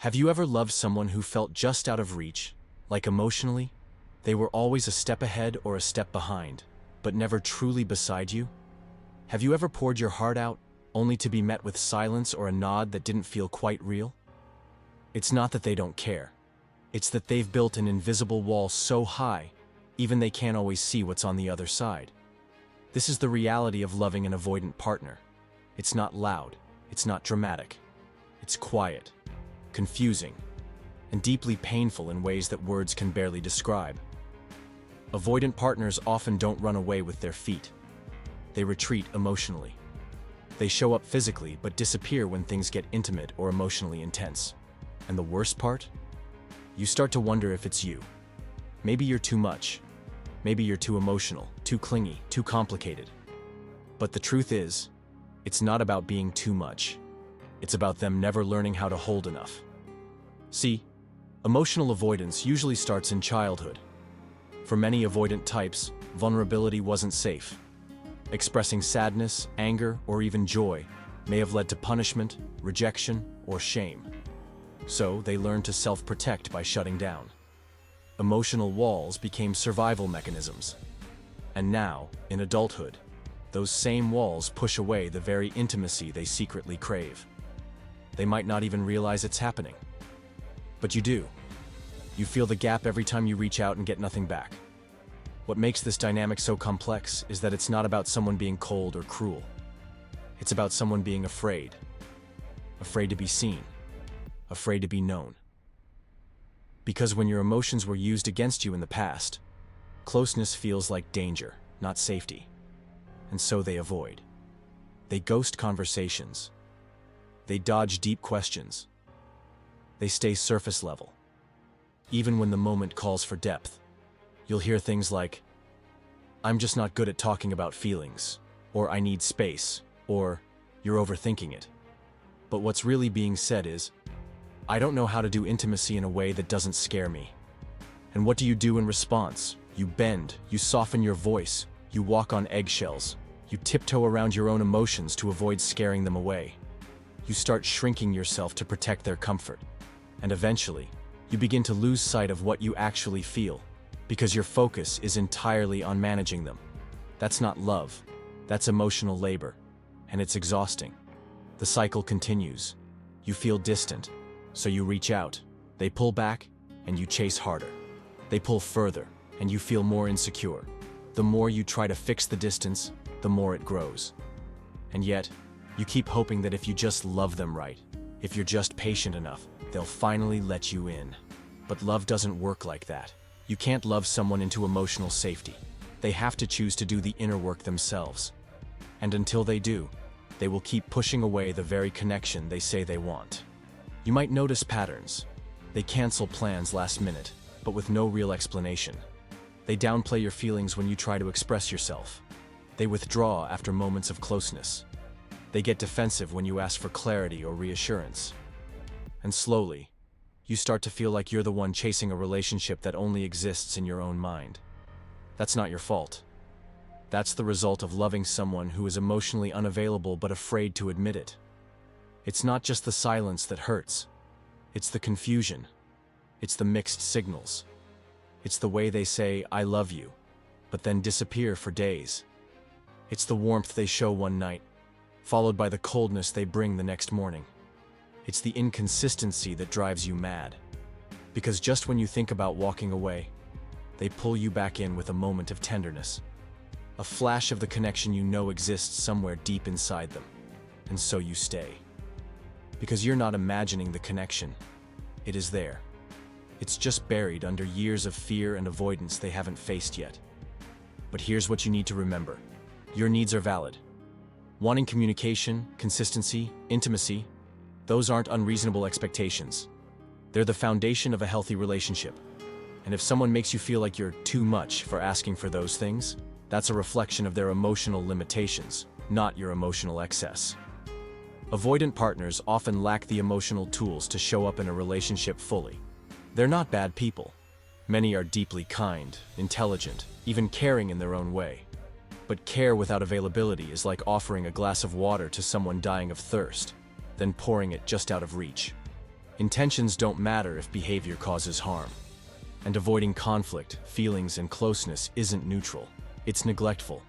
Have you ever loved someone who felt just out of reach, like emotionally? They were always a step ahead or a step behind, but never truly beside you? Have you ever poured your heart out, only to be met with silence or a nod that didn't feel quite real? It's not that they don't care. It's that they've built an invisible wall so high, even they can't always see what's on the other side. This is the reality of loving an avoidant partner. It's not loud, it's not dramatic. It's quiet, confusing, and deeply painful in ways that words can barely describe. Avoidant partners often don't run away with their feet. They retreat emotionally. They show up physically but disappear when things get intimate or emotionally intense. And the worst part? You start to wonder if it's you. Maybe you're too much. Maybe you're too emotional, too clingy, too complicated. But the truth is, it's not about being too much. It's about them never learning how to hold enough. See, emotional avoidance usually starts in childhood. For many avoidant types, vulnerability wasn't safe. Expressing sadness, anger, or even joy may have led to punishment, rejection, or shame. So they learned to self-protect by shutting down. Emotional walls became survival mechanisms. And now, in adulthood, those same walls push away the very intimacy they secretly crave. They might not even realize it's happening. But you do. You feel the gap every time you reach out and get nothing back. What makes this dynamic so complex is that it's not about someone being cold or cruel. It's about someone being afraid. Afraid to be seen. Afraid to be known. Because when your emotions were used against you in the past, closeness feels like danger, not safety. And so they avoid. They ghost conversations. They dodge deep questions. They stay surface level. Even when the moment calls for depth, you'll hear things like, "I'm just not good at talking about feelings," or "I need space," or "You're overthinking it." But what's really being said is, "I don't know how to do intimacy in a way that doesn't scare me." And what do you do in response? You bend, you soften your voice, you walk on eggshells, you tiptoe around your own emotions to avoid scaring them away. You start shrinking yourself to protect their comfort. And eventually, you begin to lose sight of what you actually feel, because your focus is entirely on managing them. That's not love, that's emotional labor, and it's exhausting. The cycle continues. You feel distant, so you reach out. They pull back, and you chase harder. They pull further, and you feel more insecure. The more you try to fix the distance, the more it grows. And yet, you keep hoping that if you just love them right, if you're just patient enough, they'll finally let you in. But love doesn't work like that. You can't love someone into emotional safety. They have to choose to do the inner work themselves. And until they do, they will keep pushing away the very connection they say they want. You might notice patterns. They cancel plans last minute, but with no real explanation. They downplay your feelings when you try to express yourself. They withdraw after moments of closeness. They get defensive when you ask for clarity or reassurance. And slowly, you start to feel like you're the one chasing a relationship that only exists in your own mind. That's not your fault. That's the result of loving someone who is emotionally unavailable but afraid to admit it. It's not just the silence that hurts. It's the confusion. It's the mixed signals. It's the way they say, "I love you," but then disappear for days. It's the warmth they show one night, followed by the coldness they bring the next morning. It's the inconsistency that drives you mad. Because just when you think about walking away, they pull you back in with a moment of tenderness. A flash of the connection you know exists somewhere deep inside them. And so you stay. Because you're not imagining the connection. It is there. It's just buried under years of fear and avoidance they haven't faced yet. But here's what you need to remember. Your needs are valid. Wanting communication, consistency, intimacy, those aren't unreasonable expectations. They're the foundation of a healthy relationship. And if someone makes you feel like you're too much for asking for those things, that's a reflection of their emotional limitations, not your emotional excess. Avoidant partners often lack the emotional tools to show up in a relationship fully. They're not bad people. Many are deeply kind, intelligent, even caring in their own way. But care without availability is like offering a glass of water to someone dying of thirst, then pouring it just out of reach. Intentions don't matter if behavior causes harm. And avoiding conflict, feelings, and closeness isn't neutral. It's neglectful.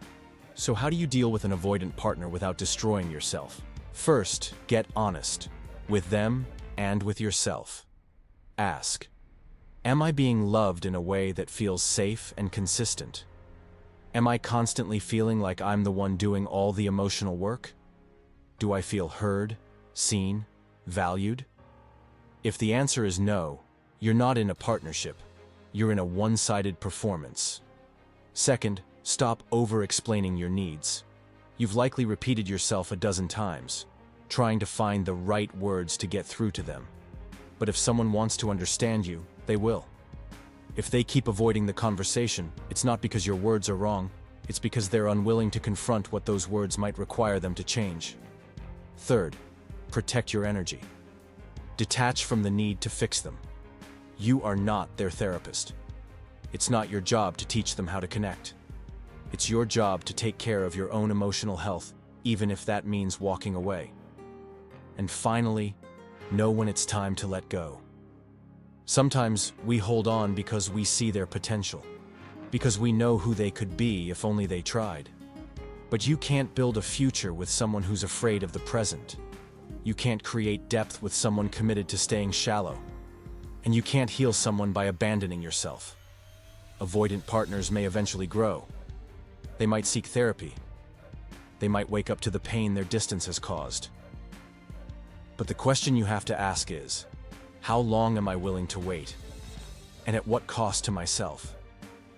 So how do you deal with an avoidant partner without destroying yourself? First, get honest. With them and with yourself. Ask, am I being loved in a way that feels safe and consistent? Am I constantly feeling like I'm the one doing all the emotional work? Do I feel heard, seen, valued? If the answer is no, you're not in a partnership. You're in a one-sided performance. Second, stop over-explaining your needs. You've likely repeated yourself a dozen times, trying to find the right words to get through to them. But if someone wants to understand you, they will. If they keep avoiding the conversation, it's not because your words are wrong, it's because they're unwilling to confront what those words might require them to change. Third, protect your energy. Detach from the need to fix them. You are not their therapist. It's not your job to teach them how to connect. It's your job to take care of your own emotional health, even if that means walking away. And finally, know when it's time to let go. Sometimes we hold on because we see their potential, because we know who they could be if only they tried. But you can't build a future with someone who's afraid of the present. You can't create depth with someone committed to staying shallow. And you can't heal someone by abandoning yourself. Avoidant partners may eventually grow. They might seek therapy. They might wake up to the pain their distance has caused. But the question you have to ask is, how long am I willing to wait? And at what cost to myself?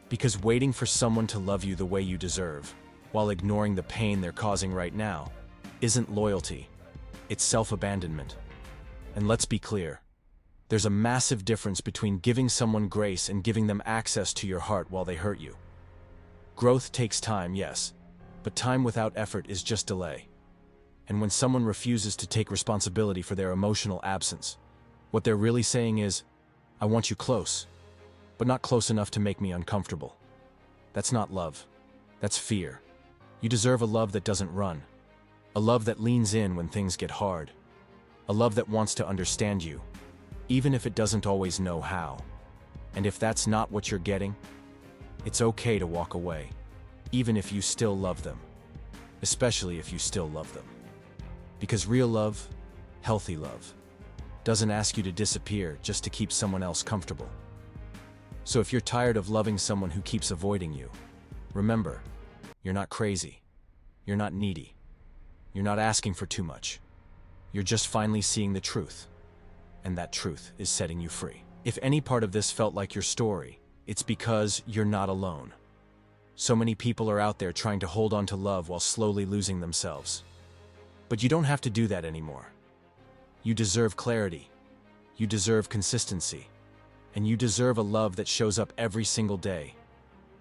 Because waiting for someone to love you the way you deserve, while ignoring the pain they're causing right now, isn't loyalty. It's self-abandonment. And let's be clear. There's a massive difference between giving someone grace and giving them access to your heart while they hurt you. Growth takes time, yes, but time without effort is just delay. And when someone refuses to take responsibility for their emotional absence, what they're really saying is, I want you close, but not close enough to make me uncomfortable. That's not love. That's fear. You deserve a love that doesn't run. A love that leans in when things get hard. A love that wants to understand you, even if it doesn't always know how. And if that's not what you're getting, it's okay to walk away, even if you still love them. Especially if you still love them. Because real love, healthy love, doesn't ask you to disappear just to keep someone else comfortable. So if you're tired of loving someone who keeps avoiding you, remember, you're not crazy. You're not needy. You're not asking for too much. You're just finally seeing the truth. And that truth is setting you free. If any part of this felt like your story, it's because you're not alone. So many people are out there trying to hold on to love while slowly losing themselves. But you don't have to do that anymore. You deserve clarity. You deserve consistency. And you deserve a love that shows up every single day,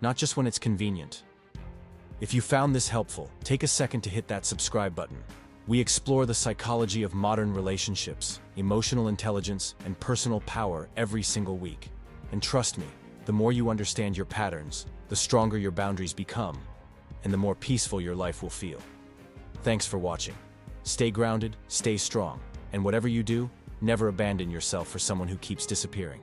not just when it's convenient. If you found this helpful, take a second to hit that subscribe button. We explore the psychology of modern relationships, emotional intelligence, and personal power every single week. And trust me, the more you understand your patterns, the stronger your boundaries become, and the more peaceful your life will feel. Thanks for watching. Stay grounded, stay strong, and whatever you do, never abandon yourself for someone who keeps disappearing.